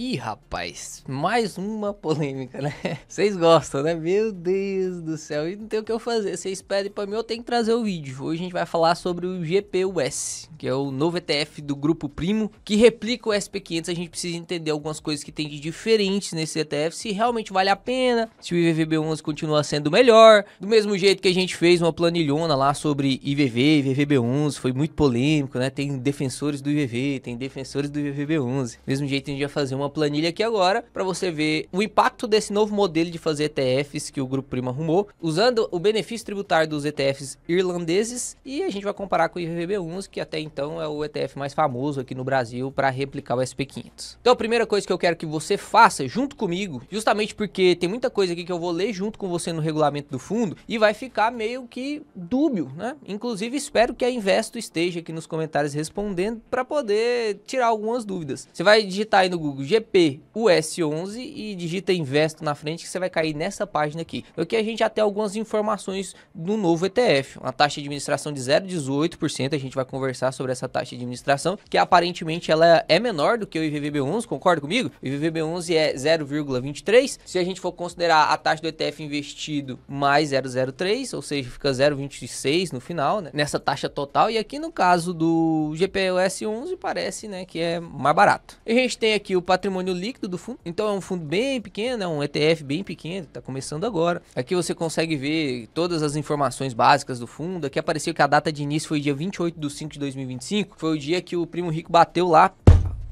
Ih, rapaz, mais uma polêmica, né? Vocês gostam, né? Meu Deus do céu, e não tem o que eu fazer. Vocês pedem pra mim, eu tenho que trazer o vídeo. Hoje a gente vai falar sobre o GPUS, que é o novo ETF do Grupo Primo, que replica o SP500. A gente precisa entender algumas coisas que tem de diferentes nesse ETF, se realmente vale a pena, se o IVVB11 continua sendo melhor. Do mesmo jeito que a gente fez uma planilhona lá sobre IVV, IVVB11, foi muito polêmico, né? Tem defensores do IVV, tem defensores do IVVB11. Do mesmo jeito a gente vai fazer uma planilha aqui agora para você ver o impacto desse novo modelo de fazer ETFs que o Grupo Primo arrumou, usando o benefício tributário dos ETFs irlandeses, e a gente vai comparar com o IVVB11, que até então é o ETF mais famoso aqui no Brasil para replicar o SP500. Então a primeira coisa que eu quero que você faça junto comigo, justamente porque tem muita coisa aqui que eu vou ler junto com você no regulamento do fundo e vai ficar meio que dúbio, né? Inclusive espero que a Investo esteja aqui nos comentários respondendo para poder tirar algumas dúvidas. Você vai digitar aí no Google GPUS11 e digita Investo na frente, que você vai cair nessa página aqui. Aqui a gente já tem algumas informações do novo ETF, uma taxa de administração de 0,18%, a gente vai conversar sobre essa taxa de administração, que aparentemente ela é menor do que o IVVB11, concorda comigo? O IVVB11 é 0,23, se a gente for considerar a taxa do ETF investido mais 0,03, ou seja, fica 0,26 no final, né, nessa taxa total, e aqui no caso do GPUS11 parece, né, que é mais barato. A gente tem aqui o patrimônio líquido do fundo, então é um fundo bem pequeno, é um ETF bem pequeno, tá começando agora. Aqui você consegue ver todas as informações básicas do fundo. Aqui apareceu que a data de início foi dia 28/5/2025, foi o dia que o Primo Rico bateu lá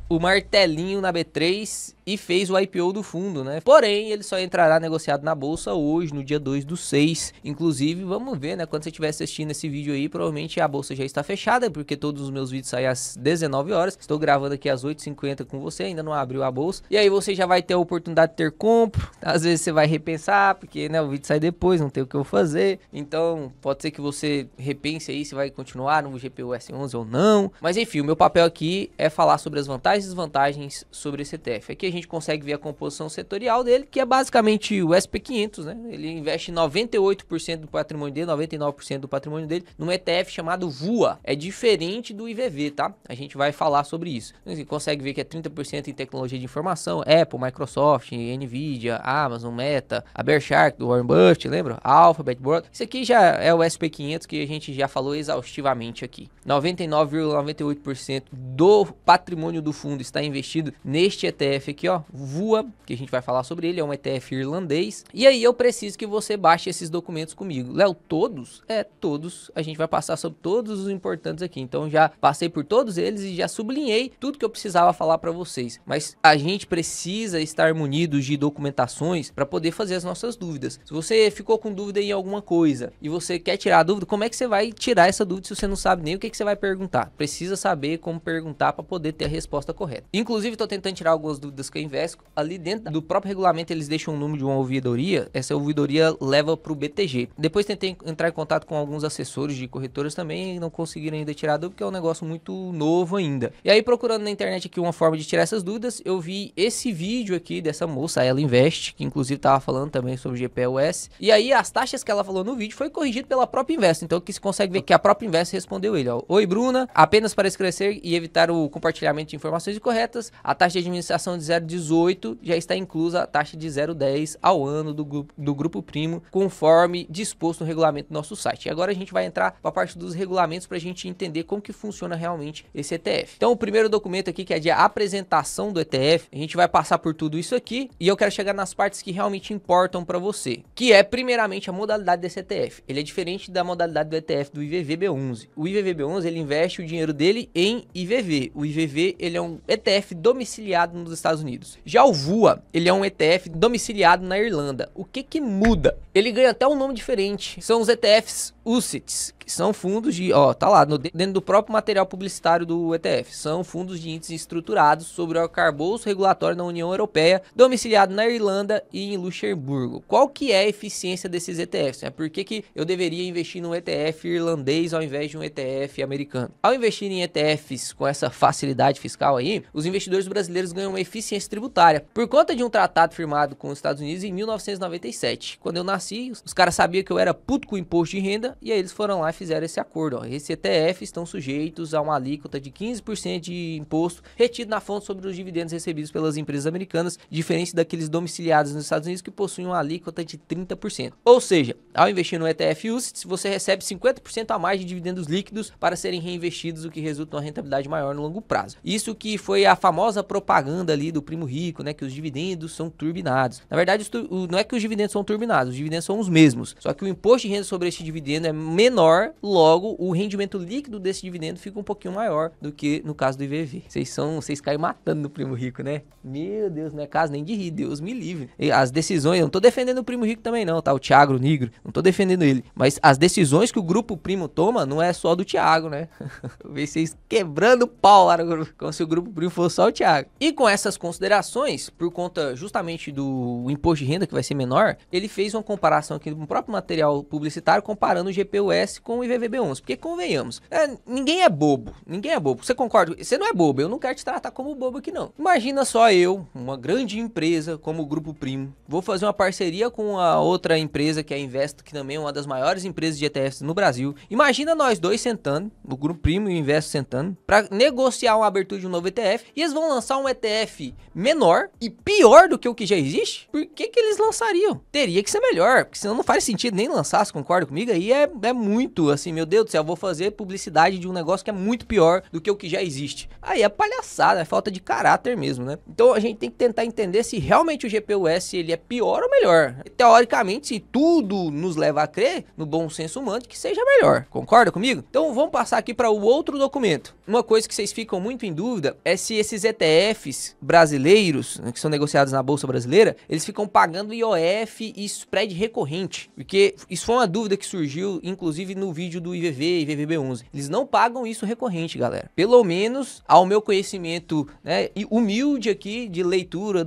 o martelinho na B3 e fez o IPO do fundo, né? Porém, ele só entrará negociado na bolsa hoje, no dia 2/6. Inclusive, vamos ver, né? Quando você estiver assistindo esse vídeo aí, provavelmente a bolsa já está fechada, porque todos os meus vídeos saem às 19 horas. Estou gravando aqui às 8h50 com você, ainda não abriu a bolsa. E aí você já vai ter a oportunidade de ter compra. Às vezes você vai repensar, porque, né, o vídeo sai depois, não tem o que eu fazer. Então, pode ser que você repense aí se vai continuar no GPUS11 ou não. Mas enfim, o meu papel aqui é falar sobre as vantagens e desvantagens sobre esse ETF. Aqui a gente consegue ver a composição setorial dele, que é basicamente o SP500, né? Ele investe 98% do patrimônio dele, 99% do patrimônio dele, num ETF chamado VUA. É diferente do IVV, tá? A gente vai falar sobre isso. Você consegue ver que é 30% em tecnologia de informação, Apple, Microsoft, Nvidia, Amazon, Meta, a Berkshire, do Warren Buffett, lembra? Alphabet, Broad. Isso aqui já é o SP500 que a gente já falou exaustivamente aqui. 99,98% do patrimônio do fundo está investido neste ETF aqui, ó, VUA, que a gente vai falar sobre ele, é um ETF irlandês. E aí eu preciso que você baixe esses documentos comigo. Léo, todos? É, todos. A gente vai passar sobre todos os importantes aqui. Então já passei por todos eles e já sublinhei tudo que eu precisava falar para vocês. Mas a gente precisa estar munidos de documentações para poder fazer as nossas dúvidas. Se você ficou com dúvida em alguma coisa e você quer tirar a dúvida, como é que você vai tirar essa dúvida se você não sabe nem o que você vai perguntar? Precisa saber como perguntar para poder ter a resposta correta. Inclusive, estou tentando tirar algumas dúvidas que eu investo. Ali dentro do próprio regulamento, eles deixam o número de uma ouvidoria. Essa ouvidoria leva para o BTG. Depois tentei entrar em contato com alguns assessores de corretoras também e não conseguiram ainda tirar a dúvida, porque é um negócio muito novo ainda. E aí, procurando na internet aqui uma forma de tirar essas dúvidas, eu vi esse vídeo aqui dessa moça, ela Invest, que inclusive estava falando também sobre GPUS. E aí, as taxas que ela falou no vídeo foi corrigido pela própria Invest. Então, aqui você consegue ver que a própria Invest respondeu ele, ó. Oi, Bruna. Apenas para esclarecer e evitar o compartilhamento de informações incorretas, a taxa de administração de 0,18 já está inclusa a taxa de 0,10 ao ano do Grupo Primo, conforme disposto no regulamento do nosso site. E agora a gente vai entrar para a parte dos regulamentos para a gente entender como que funciona realmente esse ETF. Então, o primeiro documento aqui, que é de apresentação do ETF, a gente vai passar por tudo isso aqui e eu quero chegar nas partes que realmente importam para você, que é primeiramente a modalidade desse ETF. Ele é diferente da modalidade do ETF do IVVB11. O IVVB11, ele investe o dinheiro dele em IVV. O IVV, ele é um ETF domiciliado nos Estados Unidos. Já o VUA, ele é um ETF domiciliado na Irlanda. O que que muda? Ele ganha até um nome diferente. São os ETFs UCITS, que são fundos de, ó, tá lá, dentro do próprio material publicitário do ETF. São fundos de índices estruturados sobre o arcabouço regulatório na União Europeia, domiciliado na Irlanda e em Luxemburgo. Qual que é a eficiência desses ETFs? Por que eu deveria investir num ETF irlandês ao invés de um ETF americano? Ao investir em ETFs com essa facilidade fiscal aí, os investidores brasileiros ganham uma eficiência eficiência tributária, por conta de um tratado firmado com os Estados Unidos em 1997. Quando eu nasci, os caras sabiam que eu era puto com o imposto de renda, e aí eles foram lá e fizeram esse acordo. Ó. Esses ETFs estão sujeitos a uma alíquota de 15% de imposto retido na fonte sobre os dividendos recebidos pelas empresas americanas, diferente daqueles domiciliados nos Estados Unidos que possuem uma alíquota de 30%. Ou seja, ao investir no ETF UCITS, você recebe 50% a mais de dividendos líquidos para serem reinvestidos, o que resulta em uma rentabilidade maior no longo prazo. Isso que foi a famosa propaganda ali do Primo Rico, né, que os dividendos são turbinados. Na verdade, não é que os dividendos são turbinados, os dividendos são os mesmos, só que o imposto de renda sobre esse dividendo é menor, logo o rendimento líquido desse dividendo fica um pouquinho maior do que no caso do IVV. Vocês caem matando no Primo Rico, né? Meu Deus, não é caso nem de rir, Deus me livre. E as decisões, eu não tô defendendo o Primo Rico também não, tá? O Thiago Negro, não tô defendendo ele, mas as decisões que o Grupo Primo toma não é só do Thiago, né? Eu vejo vocês quebrando o pau lá no grupo, como se o Grupo Primo fosse só o Thiago. E com essas considerações, por conta justamente do imposto de renda que vai ser menor, ele fez uma comparação aqui no próprio material publicitário, comparando o GPUS com o IVVB11, porque convenhamos, ninguém é bobo, você concorda? Você não é bobo, eu não quero te tratar como bobo aqui não. Imagina só eu, uma grande empresa como o Grupo Primo, vou fazer uma parceria com a outra empresa que é a Investo, que também é uma das maiores empresas de ETFs no Brasil. Imagina nós dois sentando, o Grupo Primo e o Investo sentando, para negociar uma abertura de um novo ETF, e eles vão lançar um ETF menor e pior do que o que já existe. Por que eles lançariam? Teria que ser melhor, porque senão não faz sentido nem lançar, você concorda comigo? Aí é muito assim, meu Deus do céu, eu vou fazer publicidade de um negócio que é muito pior do que o que já existe. Aí é palhaçada, é falta de caráter mesmo, né? Então a gente tem que tentar entender se realmente o GPUS ele é pior ou melhor. Teoricamente, se tudo nos leva a crer, no bom senso humano, que seja melhor. Concorda comigo? Então vamos passar aqui para o outro documento. Uma coisa que vocês ficam muito em dúvida é se esses ETFs brasileiros, né, que são negociados na Bolsa Brasileira, eles ficam pagando IOF e spread recorrente. Porque isso foi uma dúvida que surgiu, inclusive no vídeo do IVV e IVVB11. Eles não pagam isso recorrente, galera. Pelo menos, ao meu conhecimento, né, humilde aqui de leitura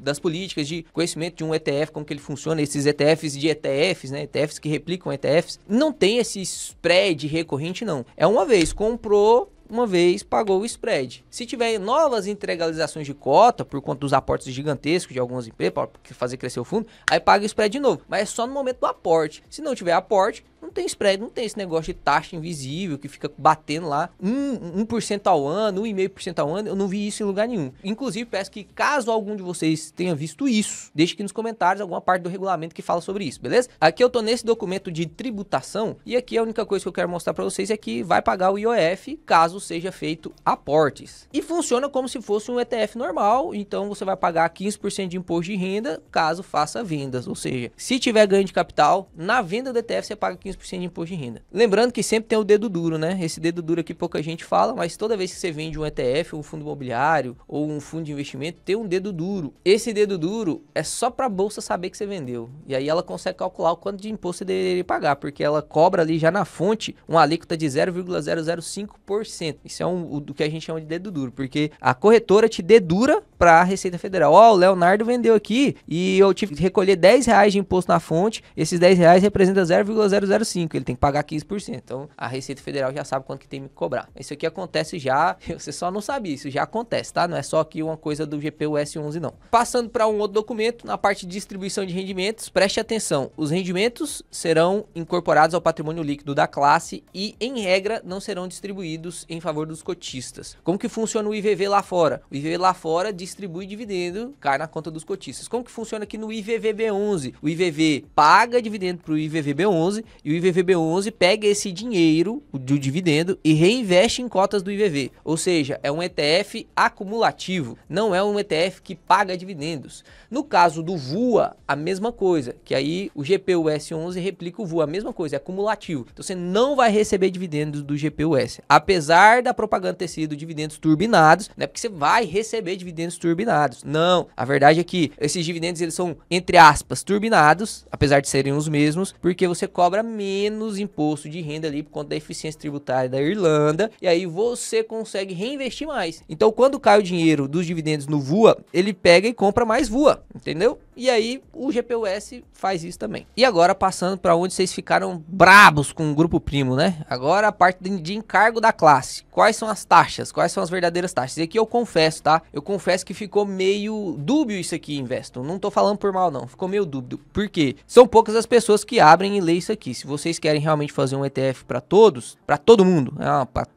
das políticas, de conhecimento de um ETF, como que ele funciona, esses ETFs de ETFs, né, ETFs que replicam ETFs, não tem esse spread recorrente não. É uma vez, comprou, uma vez pagou o spread. Se tiver novas integralizações de cota, por conta dos aportes gigantescos de algumas empresas, para fazer crescer o fundo, aí paga o spread de novo. Mas é só no momento do aporte. Se não tiver aporte, não tem spread, não tem esse negócio de taxa invisível que fica batendo lá 1% ao ano, 1,5% ao ano. Eu não vi isso em lugar nenhum. Inclusive, peço que caso algum de vocês tenha visto isso, deixe aqui nos comentários alguma parte do regulamento que fala sobre isso, beleza? Aqui eu tô nesse documento de tributação e aqui a única coisa que eu quero mostrar para vocês é que vai pagar o IOF caso seja feito aportes. E funciona como se fosse um ETF normal, então você vai pagar 15% de imposto de renda caso faça vendas, ou seja, se tiver ganho de capital, na venda do ETF você paga 15% de imposto de renda. Lembrando que sempre tem o dedo duro, né? Esse dedo duro aqui pouca gente fala, mas toda vez que você vende um ETF, um fundo imobiliário ou um fundo de investimento, tem um dedo duro. Esse dedo duro é só para a bolsa saber que você vendeu. E aí ela consegue calcular o quanto de imposto você deveria pagar, porque ela cobra ali já na fonte uma alíquota de 0,005%. Isso é do que a gente chama de dedo duro, porque a corretora te dedura para a Receita Federal. Ó, o Leonardo vendeu aqui e eu tive que recolher R$10 de imposto na fonte, esses R$10 representa 0,005, ele tem que pagar 15%. Então a Receita Federal já sabe quanto que tem que cobrar. Isso aqui acontece já, você só não sabia, isso já acontece, tá? Não é só aqui uma coisa do GPUS 11 não. Passando para um outro documento, na parte de distribuição de rendimentos, preste atenção, os rendimentos serão incorporados ao patrimônio líquido da classe e, em regra, não serão distribuídos em favor dos cotistas. Como que funciona o IVV lá fora? O IVV lá fora distribui dividendo, cai na conta dos cotistas. Como que funciona aqui no IVVB11? O IVV paga dividendo para o IVVB11 e o IVVB11 pega esse dinheiro do dividendo e reinveste em cotas do IVV. Ou seja, é um ETF acumulativo, não é um ETF que paga dividendos. No caso do VUA, a mesma coisa, que aí o GPUS 11 replica o VUA, a mesma coisa, é acumulativo. Então você não vai receber dividendos do GPUS. Apesar da propaganda ter sido dividendos turbinados, não é porque você vai receber dividendos turbinados. Não, a verdade é que esses dividendos eles são, entre aspas, turbinados, apesar de serem os mesmos, porque você cobra menos imposto de renda ali por conta da eficiência tributária da Irlanda, e aí você consegue reinvestir mais. Então quando cai o dinheiro dos dividendos no VUA, ele pega e compra mais VUA, entendeu? E aí o GPUS faz isso também. E agora passando para onde vocês ficaram brabos com o Grupo Primo, né? Agora a parte de encargo da classe. acontece? Quais são as taxas? Quais são as verdadeiras taxas? E aqui eu confesso, tá? Eu confesso que ficou meio dúbio isso aqui, Investo. Não tô falando por mal, não. Ficou meio dúbio. Por quê? São poucas as pessoas que abrem e lêem isso aqui. Se vocês querem realmente fazer um ETF para todos, para todo mundo,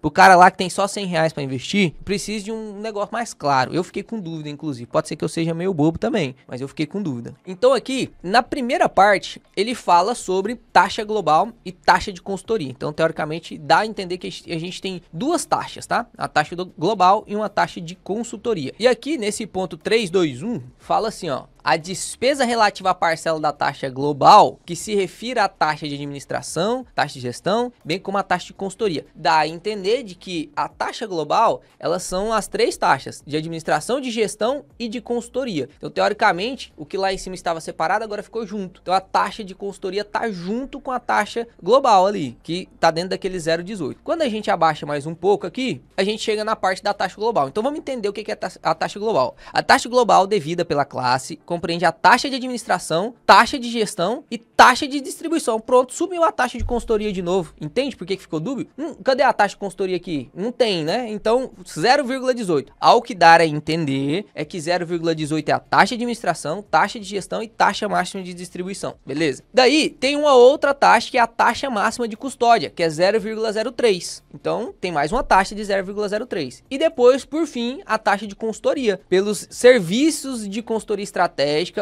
pro cara lá que tem só R$100 para investir, precisa de um negócio mais claro. Eu fiquei com dúvida, inclusive. Pode ser que eu seja meio bobo também, mas eu fiquei com dúvida. Então aqui, na primeira parte, ele fala sobre taxa global e taxa de consultoria. Então, teoricamente, dá a entender que a gente tem duas taxas, tá? A taxa global e uma taxa de consultoria. E aqui, nesse ponto 321, fala assim, ó. A despesa relativa à parcela da taxa global, que se refira à taxa de administração, taxa de gestão, bem como a taxa de consultoria. Dá a entender de que a taxa global, elas são as três taxas, de administração, de gestão e de consultoria. Então, teoricamente, o que lá em cima estava separado, agora ficou junto. Então, a taxa de consultoria está junto com a taxa global ali, que está dentro daquele 0,18. Quando a gente abaixa mais um pouco aqui, a gente chega na parte da taxa global. Então, vamos entender o que é a taxa global. A taxa global devida pela classe compreende a taxa de administração, taxa de gestão e taxa de distribuição. Pronto, subiu a taxa de consultoria de novo. Entende por que ficou dúbio? Cadê a taxa de consultoria aqui? Não tem, né? Então, 0,18. Ao que dar a entender é que 0,18 é a taxa de administração, taxa de gestão e taxa máxima de distribuição. Beleza? Daí, tem uma outra taxa que é a taxa máxima de custódia, que é 0,03. Então, tem mais uma taxa de 0,03. E depois, por fim, a taxa de consultoria. Pelos serviços de consultoria estratégica,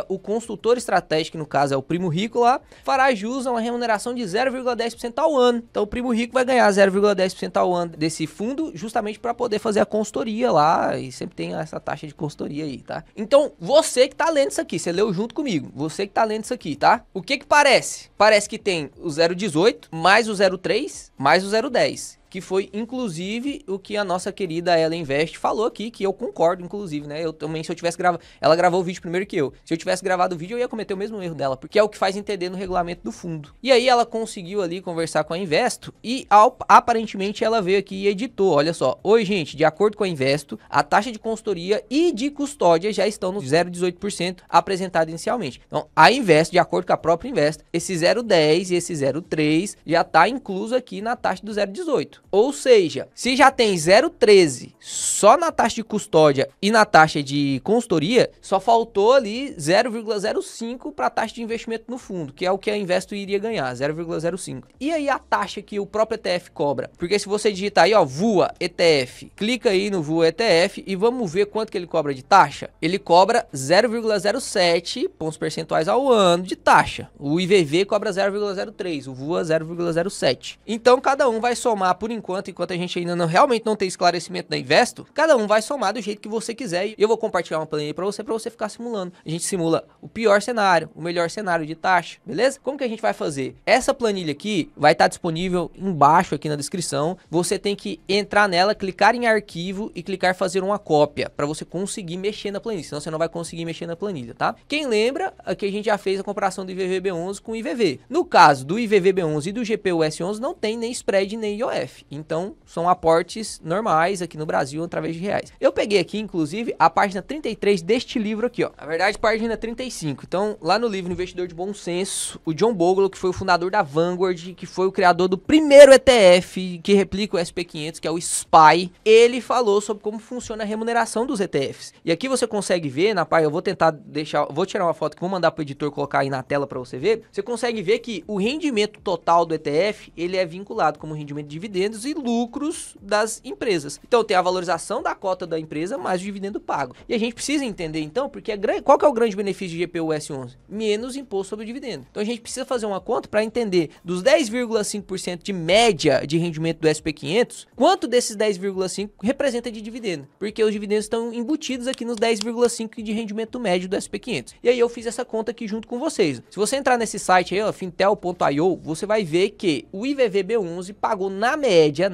o consultor estratégico, que no caso é o primo rico lá, fará jus a uma remuneração de 0,10% ao ano. Então o primo rico vai ganhar 0,10% ao ano desse fundo, justamente para poder fazer a consultoria lá, e sempre tem essa taxa de consultoria aí, tá? Então, você que tá lendo isso aqui, você leu junto comigo, você que tá lendo isso aqui, tá? O que parece? Parece que tem o 0,18 mais o 0,3 mais o 0,10. Que foi, inclusive, o que a nossa querida Ela Invest falou aqui, que eu concordo, inclusive, né? Eu também, se eu tivesse gravado... Ela gravou o vídeo primeiro que eu. Se eu tivesse gravado o vídeo, eu ia cometer o mesmo erro dela, porque é o que faz entender no regulamento do fundo. E aí, ela conseguiu ali conversar com a Investo e, aparentemente, ela veio aqui e editou. Olha só. Oi, gente, de acordo com a Investo, a taxa de consultoria e de custódia já estão no 0,18% apresentado inicialmente. Então, a Investo, de acordo com a própria Investo, esse 0,10 e esse 0,3 já está incluso aqui na taxa do 0,18. Ou seja, se já tem 0,13 só na taxa de custódia e na taxa de consultoria, só faltou ali 0,05 para a taxa de investimento no fundo, que é o que a Investo iria ganhar, 0,05. E aí a taxa que o próprio ETF cobra? Porque se você digitar aí, ó, VOA ETF, clica aí no VOA ETF e vamos ver quanto que ele cobra de taxa. Ele cobra 0,07 pontos percentuais ao ano de taxa. O IVV cobra 0,03, o VOA 0,07. Então cada um vai somar por enquanto a gente ainda realmente não tem esclarecimento da Investo, cada um vai somar do jeito que você quiser. E eu vou compartilhar uma planilha para você ficar simulando. A gente simula o pior cenário, o melhor cenário de taxa, beleza? Como que a gente vai fazer? Essa planilha aqui vai estar disponível embaixo aqui na descrição. Você tem que entrar nela, clicar em arquivo e clicar fazer uma cópia para você conseguir mexer na planilha, senão você não vai conseguir mexer na planilha, tá? Quem lembra que a gente já fez a comparação do IVVB11 com o IVV. No caso do IVVB11 e do GPUS11 não tem nem spread nem IOF. Então, são aportes normais aqui no Brasil através de reais. Eu peguei aqui, inclusive, a página 33 deste livro aqui, ó. Na verdade, página 35. Então, lá no livro Investidor de Bom Senso, o John Bogle, que foi o fundador da Vanguard, que foi o criador do primeiro ETF que replica o SP500, que é o SPY, ele falou sobre como funciona a remuneração dos ETFs. E aqui você consegue ver, na página, eu vou tentar deixar, vou tirar uma foto que vou mandar pro editor colocar aí na tela para você ver. Você consegue ver que o rendimento total do ETF, ele é vinculado como rendimento de dividendos e lucros das empresas. Então tem a valorização da cota da empresa mais o dividendo pago. E a gente precisa entender então, porque qual que é o grande benefício de GPUS11? Menos imposto sobre o dividendo. Então a gente precisa fazer uma conta para entender dos 10,5% de média de rendimento do SP500, quanto desses 10,5% representa de dividendo? Porque os dividendos estão embutidos aqui nos 10,5% de rendimento médio do SP500. E aí eu fiz essa conta aqui junto com vocês. Se você entrar nesse site aí, ó, fintel.io, você vai ver que o IVVB11 pagou na média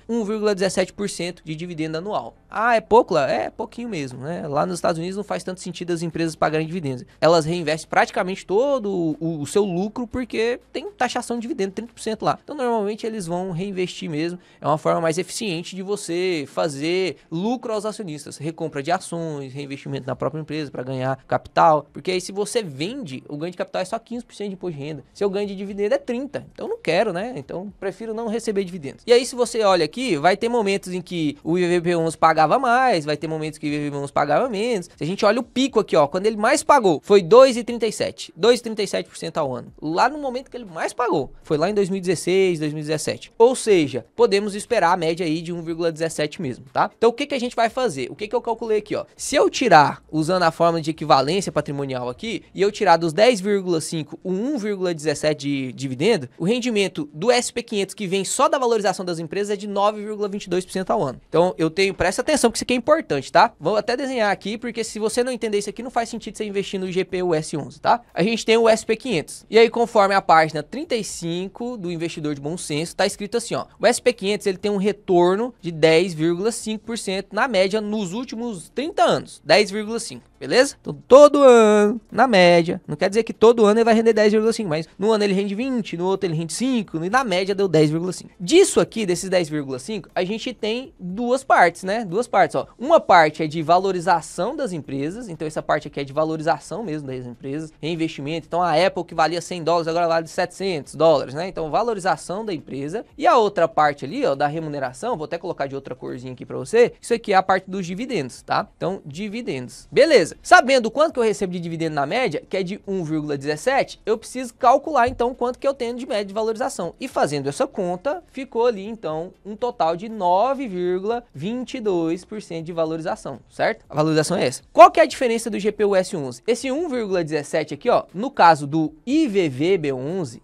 1,17% de dividendo anual. Ah, é pouco lá? É pouquinho mesmo, né? Lá nos Estados Unidos não faz tanto sentido as empresas pagarem dividendos. Elas reinvestem praticamente todo o seu lucro porque tem taxação de dividendo, 30% lá. Então, normalmente, eles vão reinvestir mesmo. É uma forma mais eficiente de você fazer lucro aos acionistas. Recompra de ações, reinvestimento na própria empresa para ganhar capital. Porque aí, se você vende, o ganho de capital é só 15% de imposto de renda. Se eu ganho de dividendo é 30%. Então, não quero, né? Então, prefiro não receber dividendos. E aí, se você olha aqui, vai ter momentos em que o IVVB11 pagava mais, vai ter momentos que o IVVB11 pagava menos. Se a gente olha o pico aqui, ó, quando ele mais pagou, foi 2,37%. 2,37% ao ano. Lá no momento que ele mais pagou, foi lá em 2016, 2017. Ou seja, podemos esperar a média aí de 1,17 mesmo, tá? Então, o que que a gente vai fazer? O que que eu calculei aqui, ó? Se eu tirar, usando a fórmula de equivalência patrimonial aqui, e eu tirar dos 10,5 o 1,17 de dividendo, o rendimento do SP500 que vem só da valorização das empresas é de 9,22% ao ano. Então, eu tenho, presta atenção que isso aqui é importante, tá? Vou até desenhar aqui, porque se você não entender isso aqui, não faz sentido você investir no GPUS11, tá? A gente tem o SP500. E aí, conforme a página 35 do Investidor de Bom Senso, tá escrito assim, ó. O SP500, ele tem um retorno de 10,5% na média nos últimos 30 anos. 10,5%. Beleza? Então, todo ano, na média, não quer dizer que todo ano ele vai render 10,5, mas no ano ele rende 20, no outro ele rende 5, e na média deu 10,5. Disso aqui, desses 10,5, a gente tem duas partes, né? Duas partes, ó. Uma parte é de valorização das empresas, então essa parte aqui é de valorização mesmo das empresas, reinvestimento. Então, a Apple que valia $100, agora vale $700, né? Então, valorização da empresa. E a outra parte ali, ó, da remuneração, vou até colocar de outra corzinha aqui pra você, isso aqui é a parte dos dividendos, tá? Então, dividendos. Beleza. Sabendo quanto que eu recebo de dividendo na média, que é de 1,17, eu preciso calcular então quanto que eu tenho de média de valorização. E fazendo essa conta, ficou ali então um total de 9,22% de valorização, certo? A valorização é essa. Qual que é a diferença do GPUS11? Esse 1,17 aqui, ó, no caso do IVVB11,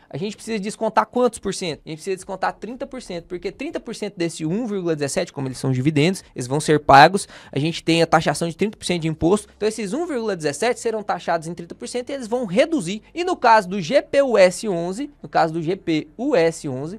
a gente precisa descontar quantos por cento? A gente precisa descontar 30%, porque 30% desse 1,17, como eles são dividendos, eles vão ser pagos, a gente tem a taxação de 30% de imposto, então esses 1,17 serão taxados em 30% e eles vão reduzir. E no caso do GPUS11,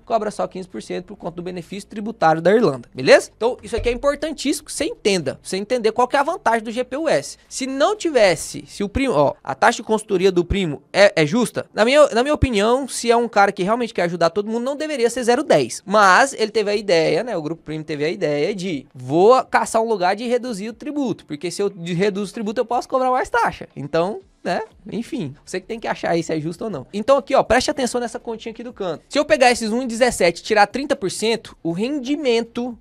cobra só 15% por conta do benefício tributário da Irlanda, beleza? Então isso aqui é importantíssimo que você entenda, você entender qual que é a vantagem do GPUS. Se não tivesse, se o primo, ó, a taxa de consultoria do primo é justa, na minha opinião, se é um cara que realmente quer ajudar todo mundo, não deveria ser 0,10. Mas ele teve a ideia, né, o grupo primo teve a ideia de, vou caçar um lugar de reduzir o tributo, porque se eu reduzo o tributo, eu posso cobrar mais taxa. Então, né? Enfim, você que tem que achar aí se é justo ou não. Então aqui, ó, preste atenção nessa continha aqui do canto. Se eu pegar esses 1,17 e tirar 30%, o rendimento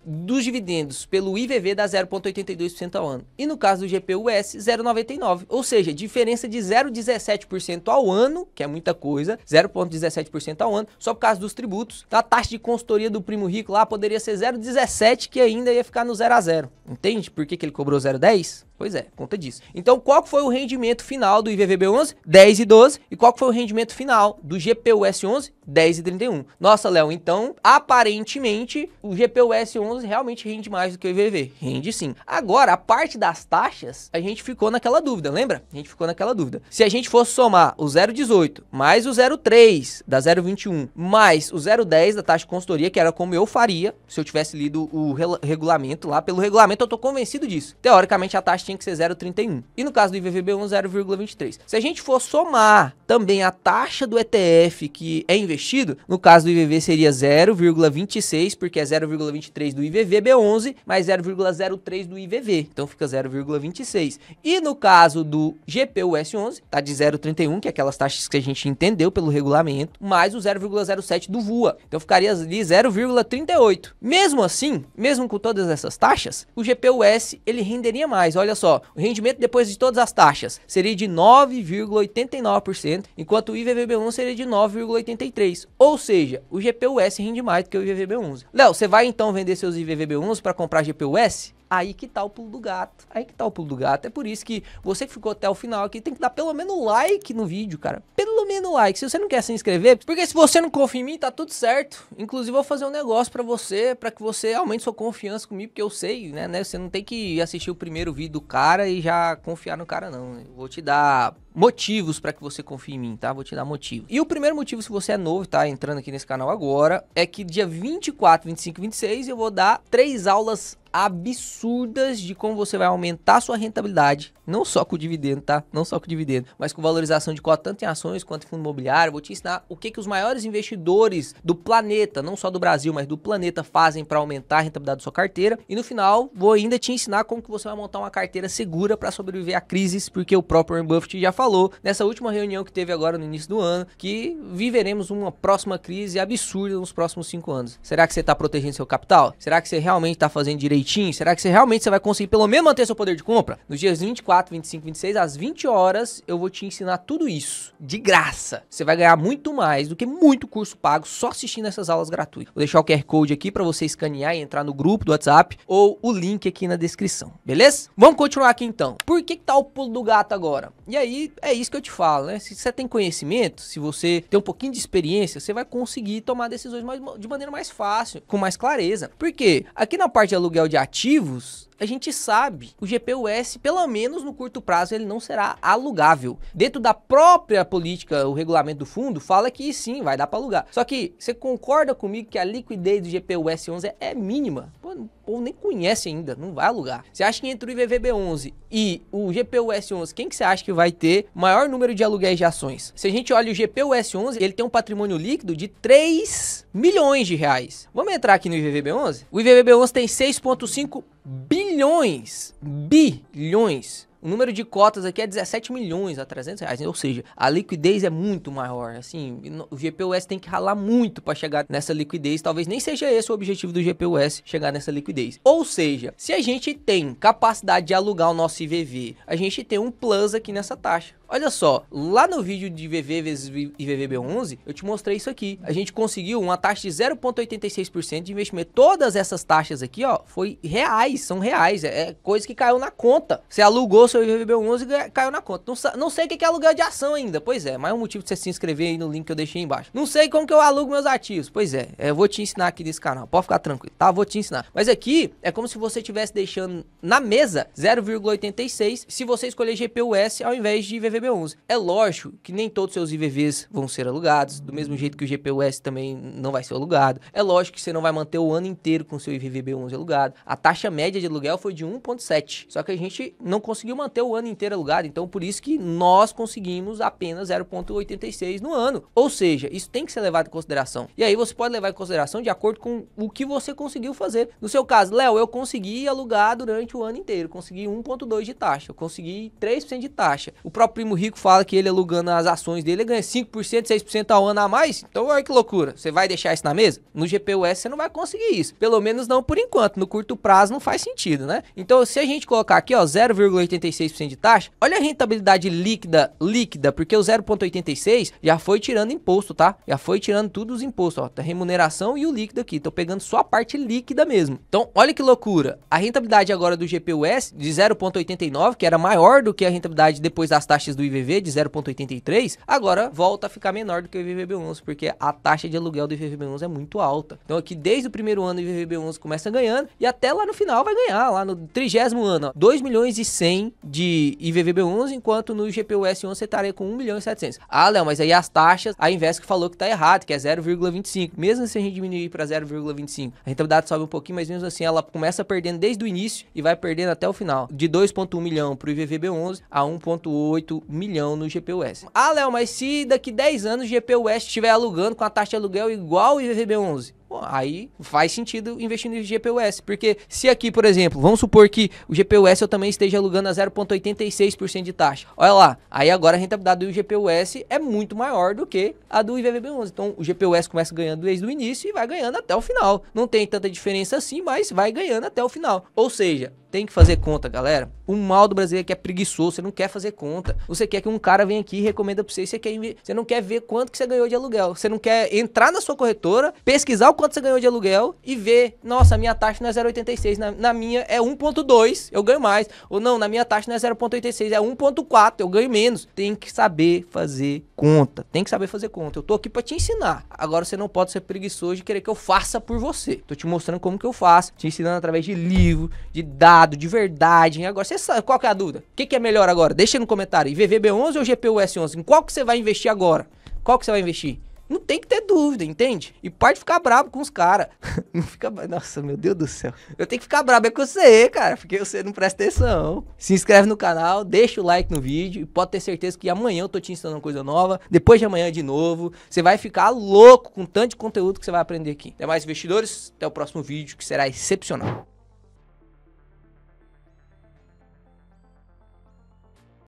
dos dividendos pelo IVV dá 0,82% ao ano. E no caso do GPUS, 0,99%. Ou seja, diferença de 0,17% ao ano, que é muita coisa, 0,17% ao ano, só por causa dos tributos. Então a taxa de consultoria do primo rico lá poderia ser 0,17, que ainda ia ficar no 0 a 0. Entende por que ele cobrou 0,10? Pois é, conta disso. Então, qual que foi o rendimento final do IVVB11? 10,12. E qual que foi o rendimento final do GPUS11? 10,31. Nossa, Léo, então, aparentemente, o GPUS11 realmente rende mais do que o IVV. Rende sim. Agora, a parte das taxas, a gente ficou naquela dúvida, lembra? A gente ficou naquela dúvida. Se a gente fosse somar o 0,18 mais o 0,3 da 0,21 mais o 0,10 da taxa de consultoria, que era como eu faria se eu tivesse lido o regulamento lá. Pelo regulamento, eu tô convencido disso. Teoricamente, a taxa tinha que ser 0,31. E no caso do IVVB1, 0,23. Se a gente for somar também a taxa do ETF que é investido, no caso do IVV seria 0,26, porque é 0,23 do IVVB11 mais 0,03 do IVV. Então fica 0,26. E no caso do GPUS11, tá de 0,31, que é aquelas taxas que a gente entendeu pelo regulamento, mais o 0,07 do VUA. Então ficaria ali 0,38. Mesmo assim, mesmo com todas essas taxas, o GPUS ele renderia mais. Olha só, o rendimento depois de todas as taxas seria de 9,89%, enquanto o IVVB11 seria de 9,83%. Ou seja, o GPUS rende mais do que o IVVB11. Léo, você vai então vender seus IVVB11 para comprar GPUS? Aí que tá o pulo do gato. Aí que tá o pulo do gato. É por isso que você que ficou até o final aqui tem que dar pelo menos like no vídeo, cara. Pelo menos like. Se você não quer se inscrever, porque se você não confia em mim, tá tudo certo. Inclusive, eu vou fazer um negócio pra você, pra que você aumente sua confiança comigo, porque eu sei, né? Você não tem que assistir o primeiro vídeo do cara e já confiar no cara, não. Eu vou te dar motivos para que você confie em mim, tá? Vou te dar motivos. E o primeiro motivo, se você é novo, tá entrando aqui nesse canal agora, é que dia 24, 25 e 26 eu vou dar 3 aulas absurdas de como você vai aumentar sua rentabilidade, não só com o dividendo, tá? Não só com o dividendo, mas com valorização de cota tanto em ações quanto em fundo imobiliário. Vou te ensinar o que os maiores investidores do planeta, não só do Brasil, mas do planeta, fazem para aumentar a rentabilidade da sua carteira. E no final, vou ainda te ensinar como que você vai montar uma carteira segura para sobreviver a crises, porque o próprio Warren Buffett já falou falou nessa última reunião que teve agora no início do ano, que viveremos uma próxima crise absurda nos próximos 5 anos. Será que você tá protegendo seu capital? Será que você realmente tá fazendo direitinho? Será que você realmente vai conseguir pelo menos manter seu poder de compra? Nos dias 24, 25, 26, às 20 horas, eu vou te ensinar tudo isso, de graça. Você vai ganhar muito mais do que muito curso pago só assistindo essas aulas gratuitas. Vou deixar o QR Code aqui para você escanear e entrar no grupo do WhatsApp ou o link aqui na descrição, beleza? Vamos continuar aqui então. Por que tá o pulo do gato agora? E aí, é isso que eu te falo, né? Se você tem conhecimento, se você tem um pouquinho de experiência, você vai conseguir tomar decisões de maneira mais fácil, com mais clareza. Por quê? Aqui na parte de aluguel de ativos, a gente sabe, o GPUS, pelo menos no curto prazo, ele não será alugável. Dentro da própria política, o regulamento do fundo, fala que sim, vai dar para alugar. Só que, você concorda comigo que a liquidez do GPUS 11 é mínima? Pô, o povo nem conhece ainda, não vai alugar. Você acha que entre o IVVB 11 e o GPUS 11, quem que você acha que vai ter maior número de aluguéis de ações? Se a gente olha o GPUS 11, ele tem um patrimônio líquido de 3 milhões de reais. Vamos entrar aqui no IVVB 11? O IVVB 11 tem 6,5 bilhões. O número de cotas aqui é 17 milhões a 300 reais, ou seja, a liquidez é muito maior, assim, o GPUS tem que ralar muito para chegar nessa liquidez, talvez nem seja esse o objetivo do GPUS, chegar nessa liquidez. Ou seja, se a gente tem capacidade de alugar o nosso IVV, a gente tem um plus aqui nessa taxa. Olha só, lá no vídeo de IVV vezes IVVB 11, eu te mostrei isso aqui. A gente conseguiu uma taxa de 0,86% de investimento. Todas essas taxas aqui, ó, são reais. É coisa que caiu na conta. Você alugou seu IVVB 11 e caiu na conta. Não sei o que é aluguel de ação ainda. Pois é, mais um motivo de você se inscrever aí no link que eu deixei embaixo. Não sei como que eu alugo meus ativos. Pois é, eu vou te ensinar aqui nesse canal. Pode ficar tranquilo, tá? Vou te ensinar. Mas aqui é como se você estivesse deixando na mesa 0,86 se você escolher GPUS ao invés de IVVB 11. É lógico que nem todos os seus IVVs vão ser alugados, do mesmo jeito que o GPUS também não vai ser alugado. É lógico que você não vai manter o ano inteiro com o seu IVVB 11 alugado. A taxa média de aluguel foi de 1,7, só que a gente não conseguiu manter o ano inteiro alugado, então por isso que nós conseguimos apenas 0,86 no ano. Ou seja, isso tem que ser levado em consideração. E aí você pode levar em consideração de acordo com o que você conseguiu fazer. No seu caso, Léo, eu consegui alugar durante o ano inteiro, consegui 1,2 de taxa, eu consegui 3% de taxa. O próprio Primo Rico fala que ele alugando as ações dele, ele ganha 5%, 6% ao ano a mais. Então olha que loucura. Você vai deixar isso na mesa? No GPUS você não vai conseguir isso. Pelo menos não por enquanto. No curto prazo não faz sentido, né? Então se a gente colocar aqui, ó, 0,86% de taxa, olha a rentabilidade líquida, porque o 0,86 já foi tirando imposto, tá? Já foi tirando tudo os impostos, ó. Tá remuneração e o líquido aqui. Tô pegando só a parte líquida mesmo. Então olha que loucura. A rentabilidade agora do GPUS de 0,89, que era maior do que a rentabilidade depois das taxas do IVV de 0,83, agora volta a ficar menor do que o IVVB 11, porque a taxa de aluguel do IVVB 11 é muito alta. Então aqui desde o primeiro ano o IVVB 11 começa ganhando e até lá no final vai ganhar, lá no 30º ano, ó, 2 milhões e 100 de IVVB 11, enquanto no GPUS 11 você estaria com 1 milhão e 700. Ah, Léo, mas aí as taxas, a Invesco falou que tá errado, que é 0,25. Mesmo se a gente diminuir para 0,25, a rentabilidade sobe um pouquinho, mas mesmo assim ela começa perdendo desde o início e vai perdendo até o final. De 2,1 milhão para o IVVB 11 a 1,8 milhão no GPUS. Ah, Léo, mas se daqui 10 anos o GPUS estiver alugando com a taxa de aluguel igual o IVVB 11, bom, aí faz sentido investir no GPUS, porque se aqui, por exemplo, vamos supor que o GPUS eu também esteja alugando a 0,86% de taxa. Olha lá, aí agora a rentabilidade do GPUS é muito maior do que a do IVVB 11. Então o GPUS começa ganhando desde o início e vai ganhando até o final. Não tem tanta diferença assim, mas vai ganhando até o final. Ou seja, tem que fazer conta, galera. O mal do brasileiro é que é preguiçoso, você não quer fazer conta. Você quer que um cara venha aqui e recomenda pra você, você não quer ver quanto que você ganhou de aluguel. Você não quer entrar na sua corretora, pesquisar o quanto você ganhou de aluguel e ver, nossa, a minha taxa não é 0,86, na minha é 1,2, eu ganho mais. Ou não, na minha taxa não é 0,86, é 1,4, eu ganho menos. Tem que saber fazer conta, tem que saber fazer conta. Eu tô aqui pra te ensinar. Agora você não pode ser preguiçoso e querer que eu faça por você. Tô te mostrando como que eu faço, te ensinando através de livro, de dados, de verdade. Agora você sabe qual que é a dúvida? O que é melhor agora? Deixa no comentário, IVVB 11 ou GPUS 11? Em qual que você vai investir agora? Qual que você vai investir? Não tem que ter dúvida, entende? E pode ficar bravo com os caras. Não fica... Nossa, meu Deus do céu. Eu tenho que ficar bravo é com você, cara, porque você não presta atenção. Se inscreve no canal, deixa o like no vídeo e pode ter certeza que amanhã eu tô te ensinando coisa nova. Depois de amanhã de novo. Você vai ficar louco com tanto de conteúdo que você vai aprender aqui. Até mais, investidores. Até o próximo vídeo, que será excepcional.